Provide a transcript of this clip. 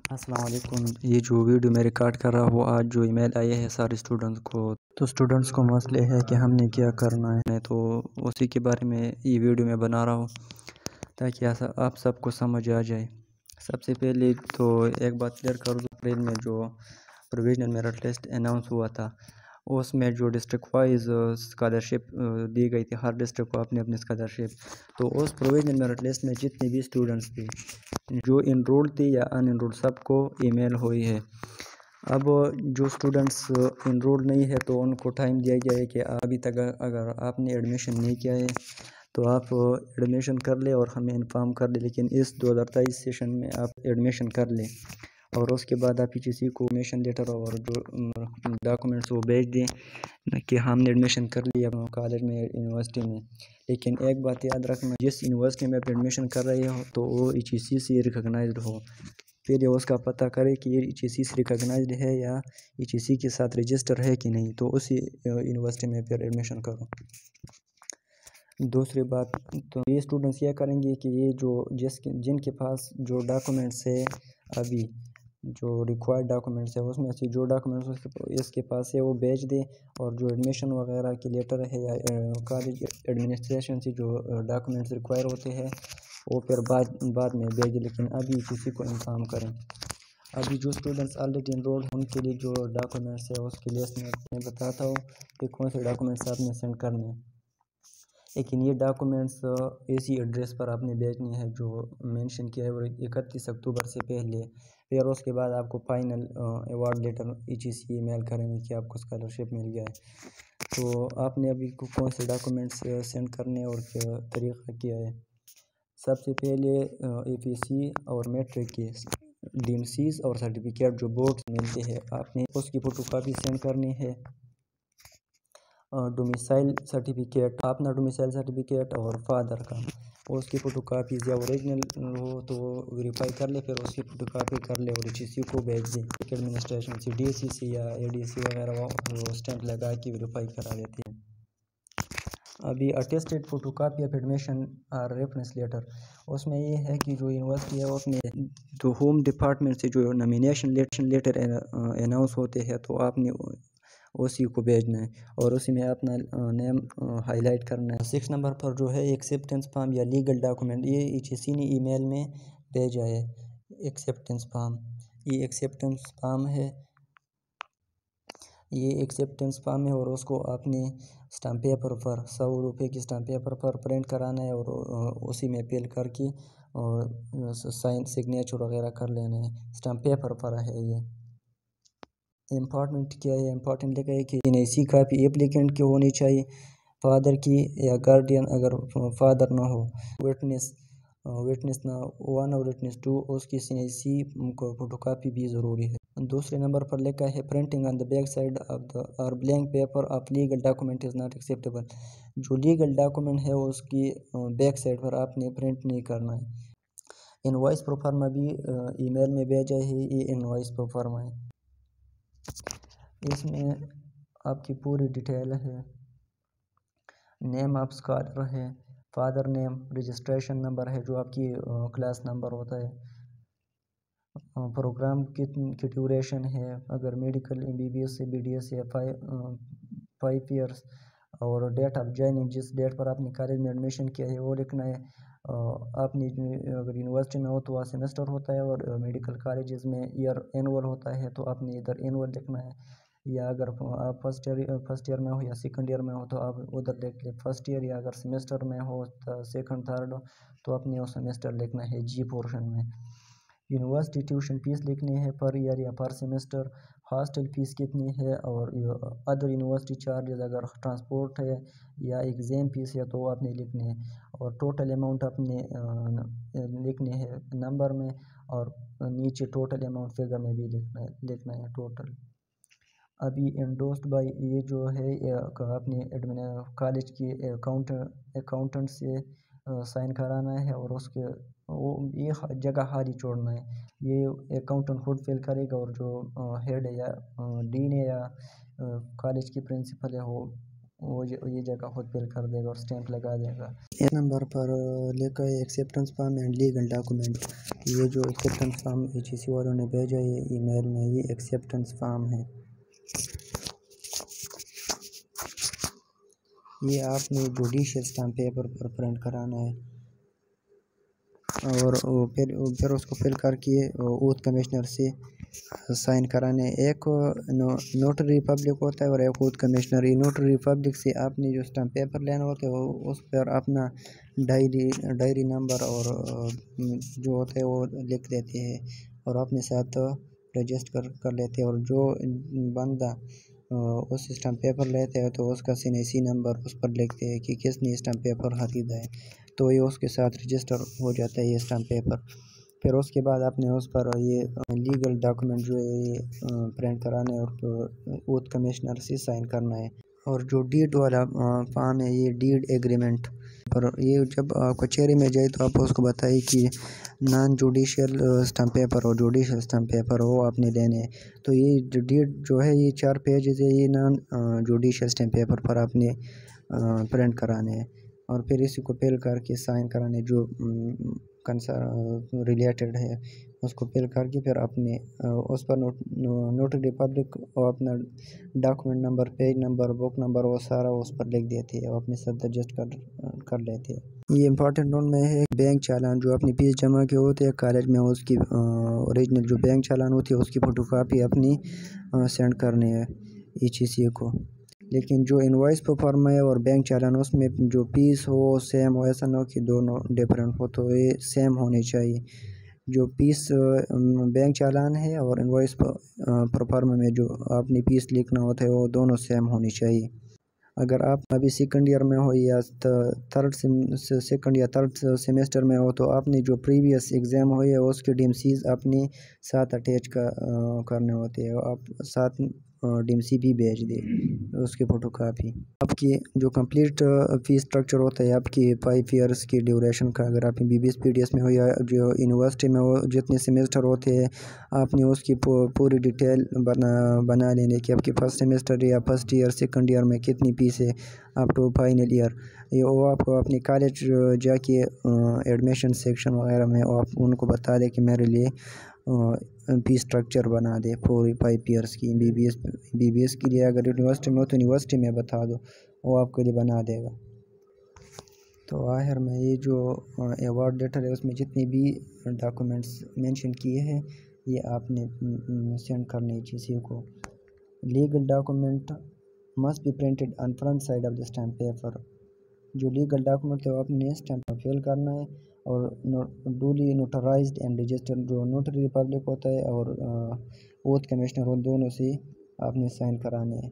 السلام علیکم۔ یہ جو ویڈیو میں ریکارڈ کر رہا ہوں، آج جو ای میل آئے ہیں سارے اسٹوڈنٹس کو، تو اسٹوڈنٹس کو مسئلے ہے کہ ہم نے کیا کرنا ہے، تو اسی کے بارے میں یہ ویڈیو میں بنا رہا ہوں تاکہ آپ سب کو سمجھ آ جائے۔ سب سے پہلے تو ایک بات کلیئر کر دوں، اپریل میں جو پروویژنل میرٹ لسٹ اناؤنس ہوا تھا، اس میں جو ڈسٹرکٹ وائز اسکالرشپ دی گئی تھی، ہر ڈسٹرکٹ کو اپنی اسکالرشپ، تو اس پروویژنل میرٹ لسٹ میں جتنے بھی اسٹوڈنٹس تھے جو انرولڈ تھے یا ان انرولڈ، سب کو ای میل ہوئی ہے۔ اب جو اسٹوڈنٹس انرولڈ نہیں ہے تو ان کو ٹائم دیا گیا ہے کہ ابھی تک اگر آپ نے ایڈمیشن نہیں کیا ہے تو آپ ایڈمیشن کر لیں اور ہمیں انفارم کر دیں، لیکن اس 2023 سیشن میں آپ ایڈمیشن کر لیں اور اس کے بعد آپ کسی کو ایڈمیشن لیٹر اور جو ڈاکومنٹس وہ بھیج دیں کہ ہم نے ایڈمیشن کر لیا کالج میں، یونیورسٹی میں۔ لیکن ایک بات یاد رکھنا، جس یونیورسٹی میں آپ ایڈمیشن کر رہے ہو تو وہ ایچ ای سی سے ریکگنائزڈ ہو، پھر اس کا پتہ کرے کہ یہ ایچ ای سی سے ریکگنائزڈ ہے یا ایچ ای سی کے ساتھ رجسٹر ہے کہ نہیں، تو اسی یونیورسٹی میں پھر ایڈمیشن کرو۔ دوسری بات، تو یہ اسٹوڈنٹس یہ کریں گے کہ یہ جو جن کے پاس جو ڈاکومنٹس ہے، ابھی جو ریکوائرڈ ڈاکومنٹس ہے، اس میں سے جو ڈاکومنٹس اس کے پاس ہے وہ بھیج دے، اور جو ایڈمیشن وغیرہ کے لیٹر ہے یا کالج ایڈمنسٹریشن سے جو ڈاکومنٹس ریکوائر ہوتے ہیں وہ پھر بعد میں بھیج دیں، لیکن ابھی کسی کو انفارم کریں۔ ابھی جو اسٹوڈنٹس آلریڈی انرول ہیں ان کے لیے جو ڈاکومنٹس ہے اس کی لسٹ میں بتاتا ہوں کہ کون سے ڈاکومنٹس آپ نے سینڈ کرنے ہیں، لیکن یہ ڈاکومنٹس اسی ایڈریس پر آپ نے بھیجنے ہیں جو مینشن کیا ہے، اور 31 اکتوبر سے پہلے، پھر اس کے بعد آپ کو final award letter H E C email کریں گے کہ آپ کو اسکالرشپ مل گیا ہے۔ تو آپ نے ابھی کون سے ڈاکومنٹس سینڈ کرنے اور کیا طریقہ کیا ہے؟ سب سے پہلے اے پی سی اور میٹرک کے ڈی ایم سیز اور سرٹیفکیٹ جو بورڈ سے ملتے ہیں، آپ نے اس کی فوٹو کاپی سینڈ کرنی ہے۔ ڈومیسائل سرٹیفکیٹ، اپنا ڈومیسائل سرٹیفکیٹ اور فادر کا، اس کی فوٹو کاپیز یا اوریجنل ہو تو وہ ویریفائی کر لے، پھر اس کی فوٹو کاپی کر لے اور ایچ ای سی کو بھیج دیں ایڈمنسٹریشن سے، ڈی ای سی سے یا اے ڈی سی وغیرہ، وہ اسٹیمپ لگا کے ویریفائی کرا دیتے ہیں۔ ابھی attested photo copy of admission اور ریفرنس لیٹر، اس میں یہ ہے کہ جو یونیورسٹی ہے اس میں جو ہوم ڈپارٹمنٹ سے جو نامینیشن لیٹر اناؤنس ہوتے ہیں تو آپ نے اسی کو بھیجنا ہے اور اسی میں اپنا نیم ہائی لائٹ کرنا ہے۔ 6 نمبر پر جو ہے ایکسیپٹنس فارم یا لیگل ڈاکومنٹ، یہ ایچ ای سی نے ای میل میں بھیجا ہے، ایکسیپٹنس فارم، یہ ایکسیپٹنس فارم ہے، اور اس کو آپ نے اسٹامپ پیپر پر 100 روپے کی اسٹامپ پیپر پر پرنٹ کرانا ہے اور اسی میں فل کر کے اور سائن سگنیچر وغیرہ کر لینا ہے، اسٹامپ پیپر پر ہے یہ۔ امپورٹنٹ کیا ہے؟ امپورٹنٹ لکھا ہے کہ ایسی کاپی اپلیکینٹ کی ہونی چاہیے، فادر کی یا گارڈین اگر فادر نہ ہو، وٹنس نہ 1 اور وٹنس 2، اس کی سی کو فوٹو کاپی بھی ضروری ہے۔ دوسرے نمبر پر لکھا ہے printing on the back side of the اور blank paper of legal document is not acceptable, جو لیگل ڈاکومنٹ ہے اس کی بیک سائڈ پر آپ نے پرنٹ نہیں کرنا ہے۔ انوائس پرو فارما بھی ای میل میں بھیجا ہے، یہ انوائس پرو فارما ہے، اس میں آپ کی پوری ڈیٹیل ہے، نیم آف اسکالر ہے، فادر نیم، رجسٹریشن نمبر ہے جو آپ کی کلاس نمبر ہوتا ہے، پروگرام کی ڈیوریشن ہے، اگر medical M B B S سے بی ڈی ایس ہے 5 ایئرس، اور ڈیٹ آف جوائننگ، جس ڈیٹ پر آپ نے کالج میں ایڈمیشن کیا ہے وہ لکھنا ہے۔ آپ نے اگر یونیورسٹی میں ہو تو وہاں سیمسٹر ہوتا ہے، اور میڈیکل کالجز میں ایئر اینول ہوتا ہے تو آپ نے ادھر اینول لکھنا ہے، یا اگر آپ فرسٹ ایئر میں ہو یا سیکنڈ ایئر میں ہو تو آپ ادھر لکھ لیں فرسٹ ایئر، یا اگر سیمسٹر میں ہو سیکنڈ تھرڈ تو آپ نے وہ سیمسٹر لکھنا ہے جی پورشن میں۔ یونیورسٹی ٹیوشن فیس لکھنی ہے پر ایئر یا پر سیمسٹر، ہاسٹل فیس کتنی ہے، اور ادر یونیورسٹی چارجز اگر ٹرانسپورٹ ہے یا ایگزام فیس ہے تو وہ آپ نے لکھنے ہیں، اور ٹوٹل اماؤنٹ آپ نے لکھنے ہے نمبر میں، اور نیچے ٹوٹل اماؤنٹ فگر میں بھی لکھنا ہے ٹوٹل۔ ابھی انڈوسڈ بائی، یہ جو ہے اپنے کالج کی اکاؤنٹنٹ سے سائن کرانا ہے، اور اس کے یہ جگہ خالی چھوڑنا ہے، یہ اکاؤنٹنٹ خود فل کرے گا، اور جو ہیڈ ہے یا ڈین ہے یا کالج کی پرنسپل ہے وہ وہ یہ جگہ خود فل کر دے گا اور اسٹیمپ لگا دے گا۔ اس نمبر پر لکھا ہے acceptance form and legal document. یہ جو ایکسیپٹنس فارم HEC والوں نے بھیجا ہے ای میل میں، یہ ایکسیپٹنس فارم ہے۔ یہ آپ نے جوڈیشل اسٹامپ پیپر پر پرنٹ کرانا ہے اور پھر اس کو فل کر کے اوتھ کمشنر سے سائن کرانے۔ ایک نوٹری پبلک ہوتا ہے اور ایک اوتھ کمشنر۔ یہ نوٹری پبلک سے آپ نے جو اسٹامپ پیپر لینا ہوتا ہے وہ اس پر اپنا ڈائری نمبر اور جو ہوتا ہے وہ لکھ دیتے ہیں اور اپنے ساتھ رجسٹر کر لیتے ہیں، اور جو بندہ اس اسٹامپ پیپر لیتے ہیں تو اس کا CNC نمبر اس پر لکھتے ہیں کہ کس نے اسٹامپ پیپر خریدا ہے، تو یہ اس کے ساتھ رجسٹر ہو جاتا ہے یہ اسٹامپ پیپر۔ پھر اس کے بعد آپ نے اس پر یہ لیگل ڈاکومنٹ جو ہے یہ پرنٹ کرانا ہے اور اوتھ کمشنر سے سائن کرنا ہے۔ اور جو ڈیڈ والا فارم ہے یہ ڈیڈ ایگریمنٹ پر، یہ جب کچہری میں جائے تو آپ اس کو بتائیے کہ نان جوڈیشل اسٹامپ پیپر اور جوڈیشل اسٹامپ پیپر وہ آپ نے لینے ہیں۔ تو یہ جو ڈیڈ جو ہے یہ 4 پیجز ہے، یہ نان جوڈیشل اسٹامپ پیپر پر آپ نے پرنٹ کرانے ہیں اور پھر اسی کو فل کر کے سائن کرانے، جو ریلیٹڈ ہے اس کو فل کر کے پھر اپنے اس پر نوٹری پبلک اور اپنا document number, page number, book number وہ سارا اس پر لکھ دیتے ہیں اور اپنے ساتھ ایڈجسٹ کر لیتے ہیں۔ یہ امپورٹنٹ نوٹ میں ہے بینک چالان جو اپنی فیس جمع کے ہوتے ہیں کالج میں، اس کی اوریجنل جو بینک چالان ہوتی ہے اس کی فوٹو کاپی اپنی سینڈ کرنی ہے HEC کو۔ لیکن جو انوائس پر فارم ہے اور بینک چالان اس میں جو فیس ہو سیم ہو، ایسا نہ ہو کہ دونوں ڈفرینٹ ہو، تو یہ سیم ہونی چاہیے۔ جو فیس بینک چالان ہے اور انوائس پر فارم میں جو آپ نے فیس لکھنا ہوتا ہے وہ دونوں سیم ہونی چاہیے۔ اگر آپ ابھی سیکنڈ ایئر میں ہو یا سیکنڈ یا تھرڈ سیمیسٹر میں ہو تو آپ نے جو پریویس ایگزام ہوئی ہے اس کے DMCs اپنے ساتھ اٹیچ کرنے ہوتے ہیں، آپ ساتھ DMC بھی بھیج دیں اس کی فوٹو کاپی۔ آپ کی جو کمپلیٹ فیس اسٹرکچر ہوتا ہے آپ کی 5 ایئرس کی ڈیوریشن کا، اگر آپ BBS میں ہو یا جو یونیورسٹی میں ہو جتنے سیمیسٹر ہوتے ہیں آپ نے اس کی پوری ڈیٹیل بنا لینے کہ آپ کی فرسٹ سیمیسٹر یا فرسٹ ایئر سیکنڈ ایئر میں کتنی فیس ہے اپ ٹو فائنل ایئر۔ یہ وہ آپ کو اپنی کالج جا کے ایڈمیشن سیکشن وغیرہ میں آپ ان کو بتا دیں کہ میرے لیے فیس اسٹرکچر بنا دے پوری 5 ایئرس کی۔ BBS کے لیے اگر یونیورسٹی میں ہو تو یونیورسٹی میں بتا دو، وہ آپ کے لیے بنا دے گا۔ تو آخر میں یہ جو ایوارڈ لیٹر ہے اس میں جتنی بھی ڈاکومنٹس مینشن کیے ہیں یہ آپ نے سینڈ کرنے HEC کو۔ Legal document must be printed on front side of the stamp paper۔ جو لیگل ڈاکومنٹ ہے وہ آپ نے اسٹیمپ فل کرنا ہے اور ڈولی نوٹرائزڈ اینڈ رجسٹرڈ، جو نوٹری پبلک ہوتا ہے اور اوتھ کمشنر ان دونوں سے آپ نے سائن کرانے ہیں۔